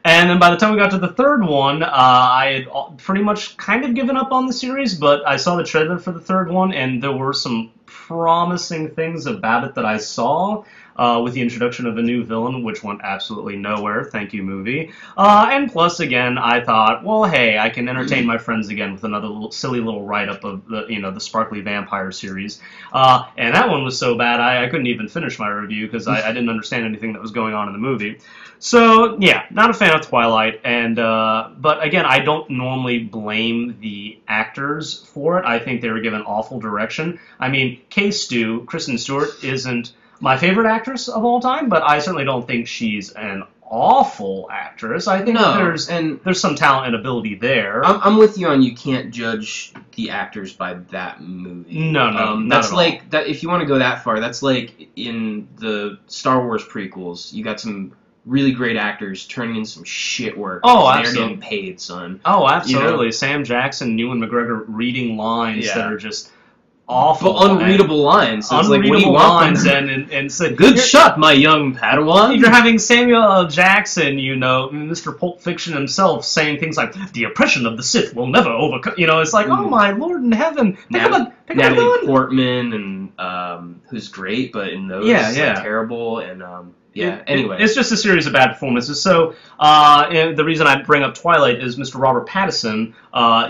And then by the time we got to the third one, I had pretty much kind of given up on the series, but I saw the trailer for the third one, and there were some promising things about it that I saw, with the introduction of a new villain, which went absolutely nowhere. Thank you, movie. And plus, again, I thought, well, hey, I can entertain my friends again with another silly little write-up of the Sparkly Vampire series. And that one was so bad, I couldn't even finish my review because I didn't understand anything that was going on in the movie. So, yeah, not a fan of Twilight, and but again, I don't normally blame the actors for it. I think they were given awful direction. I mean, Kristen Stewart isn't my favorite actress of all time, but I certainly don't think she's an awful actress. I think there's some talent and ability there. I'm with you on you can't judge the actors by that movie. No, that's like that. If you want to go that far, that's like in the Star Wars prequels. You got some really great actors turning in some shit work. Absolutely. They're getting paid, son. Oh, absolutely. Sam Jackson, Ewan McGregor reading lines that are just awful. But unreadable lines. So unreadable it's like, what do you lines want? and so good shot, my young Padawan. You're having Samuel L. Jackson, Mr. Pulp Fiction himself, saying things like, the oppression of the Sith will never overcome. It's like, oh my Lord in heaven. Natalie Portman, and who's great, but in those, terrible, and anyway. It's just a series of bad performances. So, and the reason I bring up Twilight is Mr. Robert Pattinson.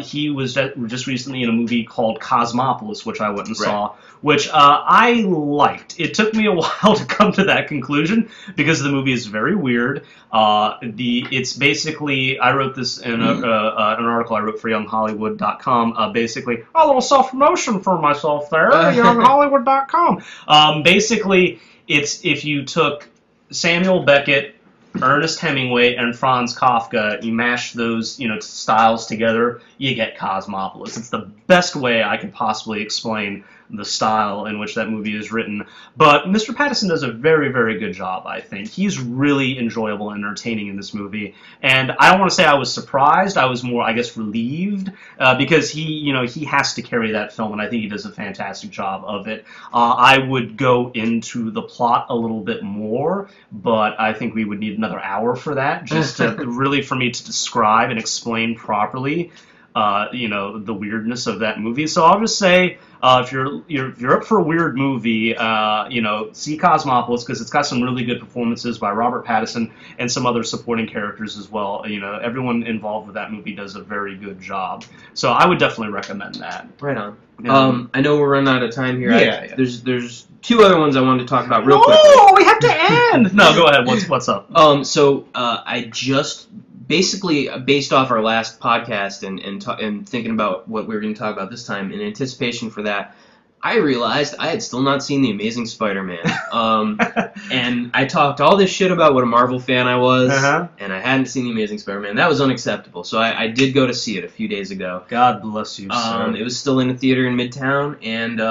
He was just recently in a movie called Cosmopolis, which I went and saw, which I liked. It took me a while to come to that conclusion, because the movie is very weird. It's basically, I wrote this in an article I wrote for YoungHollywood.com, basically, a little self-promotion for myself there, YoungHollywood.com. Basically, it's if you took Samuel Beckett, Ernest Hemingway, and Franz Kafka, you mash those, styles together, you get Cosmopolis. It's the best way I could possibly explain the style in which that movie is written. But Mr. Pattinson does a very, very good job, I think. He's really enjoyable and entertaining in this movie. And I don't want to say I was surprised. I was more, I guess, relieved, because he has to carry that film, and I think he does a fantastic job of it. I would go into the plot a little bit more, but I think we would need another hour for that, just to really for me to describe and explain properly the weirdness of that movie. So I'll just say, if you're up for a weird movie, see Cosmopolis, because it's got some really good performances by Robert Pattinson and some other supporting characters as well. Everyone involved with that movie does a very good job. So I would definitely recommend that. Right on. Yeah. I know we're running out of time here. Yeah. There's two other ones I wanted to talk about real quick. Oh, we have to end. No, go ahead. What's up? I just basically, based off our last podcast and thinking about what we were going to talk about this time, in anticipation for that, I realized I had still not seen The Amazing Spider-Man. And I talked all this shit about what a Marvel fan I was, and I hadn't seen The Amazing Spider-Man. That was unacceptable. So I did go to see it a few days ago. God bless you, sir. It was still in a theater in Midtown, and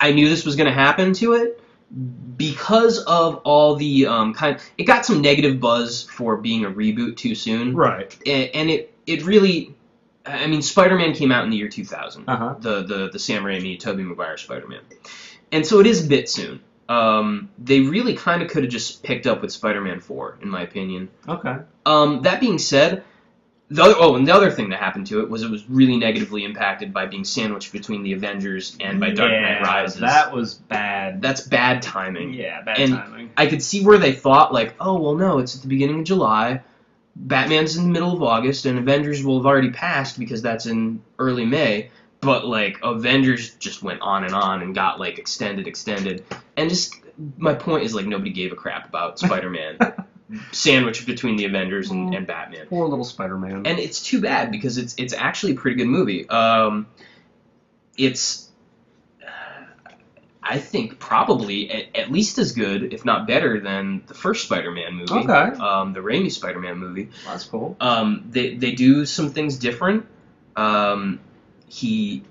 I knew this was going to happen to it because of all the it got some negative buzz for being a reboot too soon. Right. And it really, I mean, Spider-Man came out in the year 2000. The Sam Raimi, Tobey Maguire Spider-Man. And so it is a bit soon. They really kind of could have just picked up with Spider-Man 4, in my opinion. Okay. That being said, the other thing that happened to it was really negatively impacted by being sandwiched between the Avengers and by Dark Knight Rises. That was bad. That's bad timing. Yeah, bad timing. I could see where they thought, like, oh, well, no, it's at the beginning of July, Batman's in the middle of August, and Avengers will have already passed because that's in early May. But, like, Avengers just went on and got, like, extended. And just, my point is, like, nobody gave a crap about Spider-Man. Sandwiched between the Avengers and Batman. Poor little Spider-Man. And it's too bad because it's actually a pretty good movie. It's, I think, probably at least as good, if not better, than the first Spider-Man movie. Okay. The Raimi Spider-Man movie. That's cool. They do some things different. He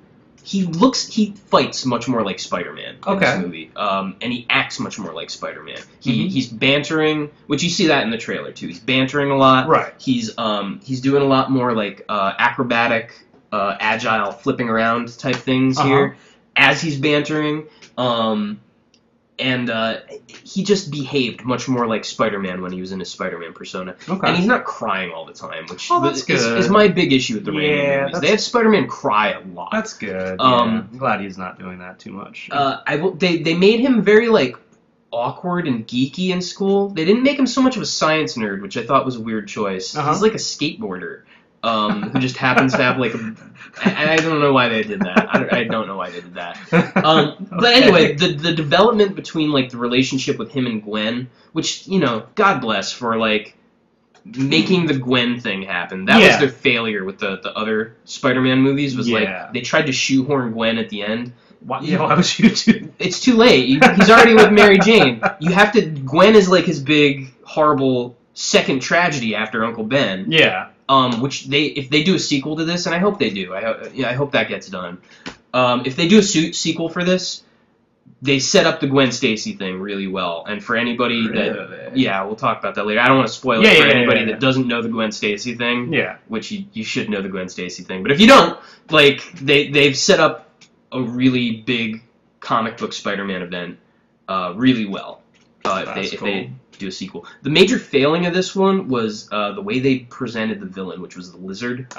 fights much more like Spider-Man in this movie, and he acts much more like Spider-Man. He's bantering, which you see that in the trailer too. He's bantering a lot. Right. He's doing a lot more like acrobatic, agile, flipping around type things here as he's bantering. And he just behaved much more like Spider-Man when he was in his Spider-Man persona. Okay. And he's not crying all the time, which is my big issue with the Raimi movies. They have Spider-Man cry a lot. That's good. I'm glad he's not doing that too much. They made him very, like, awkward and geeky in school. They didn't make him so much of a science nerd, which I thought was a weird choice. He's like a skateboarder. Who just happens to have, like, I don't know why they did that. I don't know why they did that. But anyway, the development between, like, the relationship with him and Gwen, which, God bless for, like, making the Gwen thing happen. That was their failure with the other Spider-Man movies, was, like, they tried to shoehorn Gwen at the end. Why was you too? It's too late. He's already with Mary Jane. Gwen is, like, his big, horrible second tragedy after Uncle Ben. Yeah. Which if they do a sequel to this, and I hope they do, I hope that gets done. If they do a sequel for this, they set up the Gwen Stacy thing really well. And for anybody we'll talk about that later. I don't want to spoil it for anybody that doesn't know the Gwen Stacy thing. Yeah. Which you should know the Gwen Stacy thing. But if you don't, like, they've set up a really big comic book Spider-Man event really well. If they do a sequel. The major failing of this one was the way they presented the villain, which was the Lizard.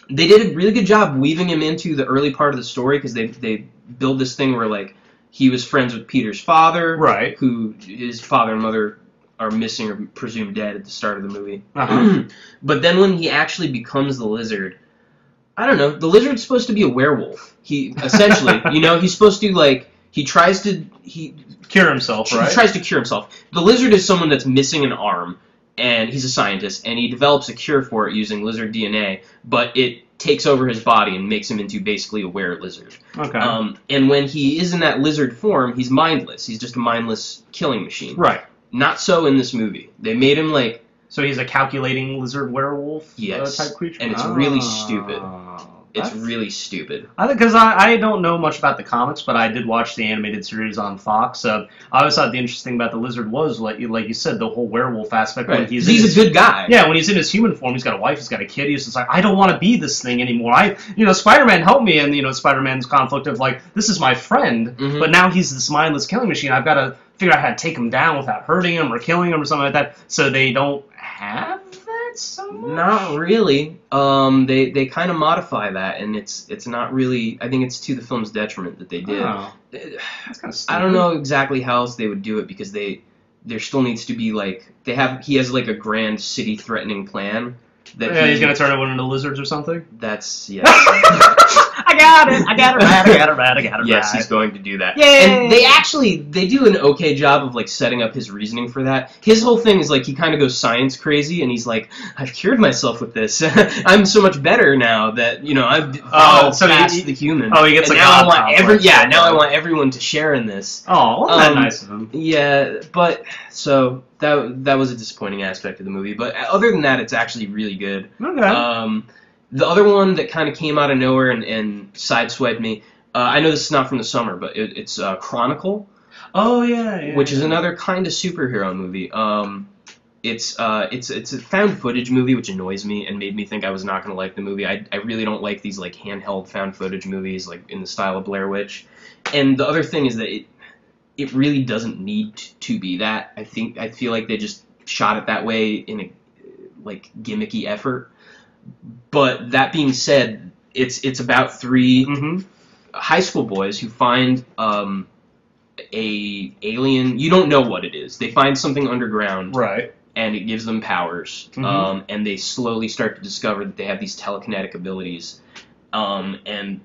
They did a really good job weaving him into the early part of the story, because they build this thing where, like, he was friends with Peter's father, right? Who his father and mother are missing or presumed dead at the start of the movie. But then when he actually becomes the Lizard, I don't know. The Lizard's supposed to be a werewolf. He essentially, he's supposed to, like, he tries to cure himself, right? He tries to cure himself. The Lizard is someone that's missing an arm, and he's a scientist, and he develops a cure for it using lizard DNA, but it takes over his body and makes him into basically a were-lizard. Okay. And when he is in that lizard form, he's mindless. He's just a mindless killing machine. Right. Not so in this movie. They made him, like... So he's a calculating lizard werewolf type creature? And it's really stupid. It's really stupid. Because I don't know much about the comics, but I did watch the animated series on Fox. I always thought the interesting thing about the Lizard was, like you said, the whole werewolf aspect. Right. When he's a good guy. Yeah, when he's in his human form, he's got a wife, he's got a kid. He's just like, I don't want to be this thing anymore. Spider-Man helped me, and Spider-Man's conflict of, like, this is my friend, but now he's this mindless killing machine. I've got to figure out how to take him down without hurting him or killing him or something like that. So they don't have that it so much? Not really. They kind of modify that, and it's not really. I think it's to the film's detriment that they did. Oh, that's kind of stupid. I don't know exactly how else they would do it because there still needs to be like he has like a grand city-threatening plan. That he's gonna turn everyone into lizards or something? That's, yeah. I got it Yes, right. he's going to do that. Yay! And they do an okay job of like setting up his reasoning for that. His whole thing is like he kind of goes science crazy, and he's like, I've cured myself with this. I'm so much better now that, I've past the human. Oh, he gets and like now God complex. now I want everyone to share in this. Oh, wasn't that nice of him? Yeah, but so that was a disappointing aspect of the movie. But other than that, it's actually really good. Okay. The other one that kind of came out of nowhere and sideswiped me, I know this is not from the summer, but it's Chronicle. Oh yeah. Which is another kind of superhero movie. It's a found footage movie, which annoys me and made me think I was not going to like the movie. I really don't like these like handheld found footage movies like in the style of Blair Witch. And the other thing is that it really doesn't need to be that. I feel like they just shot it that way in a like gimmicky effort. But that being said, it's about three high school boys who find a alien. You don't know what it is. They find something underground, right? And it gives them powers. And they slowly start to discover that they have these telekinetic abilities. And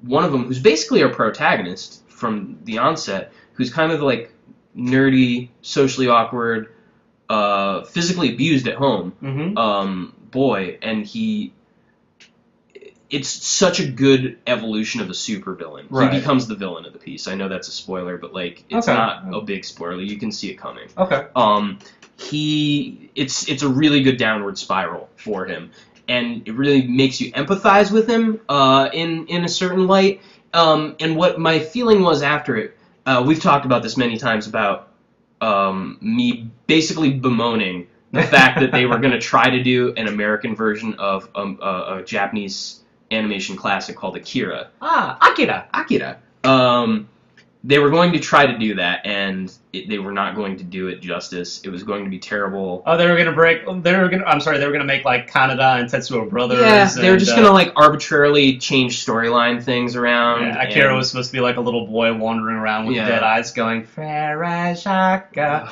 one of them, who's basically our protagonist from the onset, who's kind of like nerdy, socially awkward, physically abused at home. Boy, and it's such a good evolution of a supervillain. Right. He becomes the villain of the piece. I know that's a spoiler, but like it's not a big spoiler. You can see it coming. Okay. It's a really good downward spiral for him, and it really makes you empathize with him in a certain light. And what my feeling was after it, we've talked about this many times about me basically bemoaning the fact that they were going to try to do an American version of a Japanese animation classic called Akira. Akira. They were going to try to do that, and they were not going to do it justice. It was going to be terrible. Oh, they were going to make like Kaneda and Tetsuo Brothers. Yeah, they were just going to like arbitrarily change storyline things around. Yeah, Akira was supposed to be like a little boy wandering around with dead eyes going, Farashaka,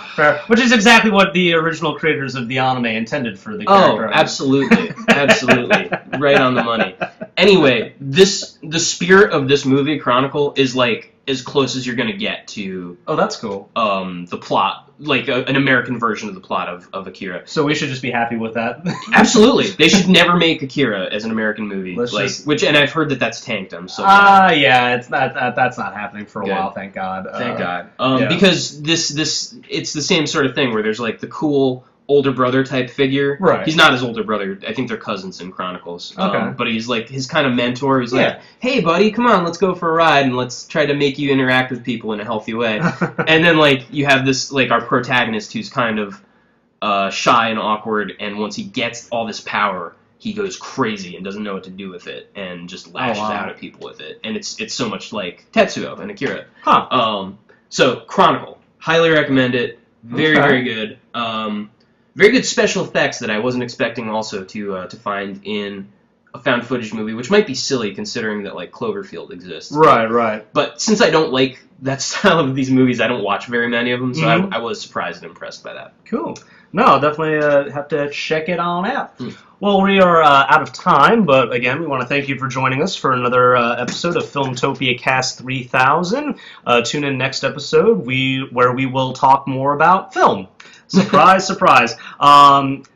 which is exactly what the original creators of the anime intended for the character. Oh, absolutely. Absolutely. Right on the money. Anyway, the spirit of this movie, Chronicle, is like as close as you're going to get to... Oh, that's cool. The plot, like an American version of the plot of Akira. So we should just be happy with that. Absolutely. They should never make Akira as an American movie. And I've heard that that's tanked. I'm so glad. Yeah, that's not happening for a while, thank God. Thank God. Because it's the same sort of thing where there's like the cool older brother type figure. Right. He's not his older brother. I think they're cousins in Chronicles. Okay. But he's like his kind of mentor. He's like, hey, buddy, come on, let's go for a ride and let's try to make you interact with people in a healthy way. And then like you have this like our protagonist who's kind of shy and awkward, and once he gets all this power, he goes crazy and doesn't know what to do with it and just lashes out at people with it. And it's so much like Tetsuo and Akira. So Chronicle, highly recommend it. Very good. Very good special effects that I wasn't expecting also to find in a found footage movie, which might be silly considering that like Cloverfield exists. Right. But since I don't like that style of these movies, I don't watch very many of them, so I was surprised and impressed by that. Cool. No, definitely have to check it on out. Well, we are out of time, but again, we want to thank you for joining us for another episode of Filmtopiacast 3000. Tune in next episode where we will talk more about film. Surprise, surprise.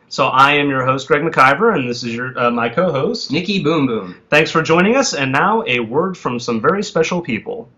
So I am your host, Greg McIver, and this is my co-host, Nikki Boom Boom. Thanks for joining us, and now a word from some very special people.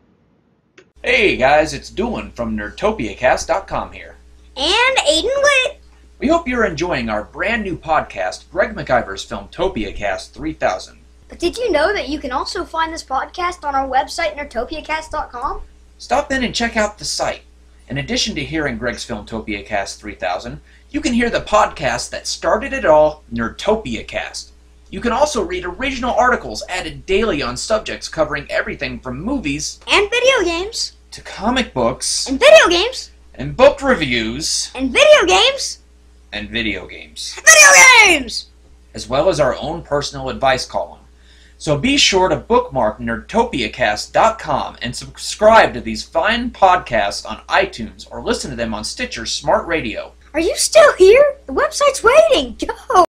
Hey guys, it's Doolin from NerdtopiaCast.com here. And Aiden Witt. We hope you're enjoying our brand new podcast, Greg McIver's Filmtopiacast 3000. But did you know that you can also find this podcast on our website, NerdtopiaCast.com? Stop in and check out the site. In addition to hearing Greg's Filmtopiacast 3000, you can hear the podcast that started it all, Nerdtopiacast. You can also read original articles added daily on subjects covering everything from movies and video games to comic books and video games and book reviews and video games and video games, as well as our own personal advice column. So be sure to bookmark nerdtopiacast.com and subscribe to these fine podcasts on iTunes or listen to them on Stitcher Smart Radio. Are you still here? The website's waiting. Go!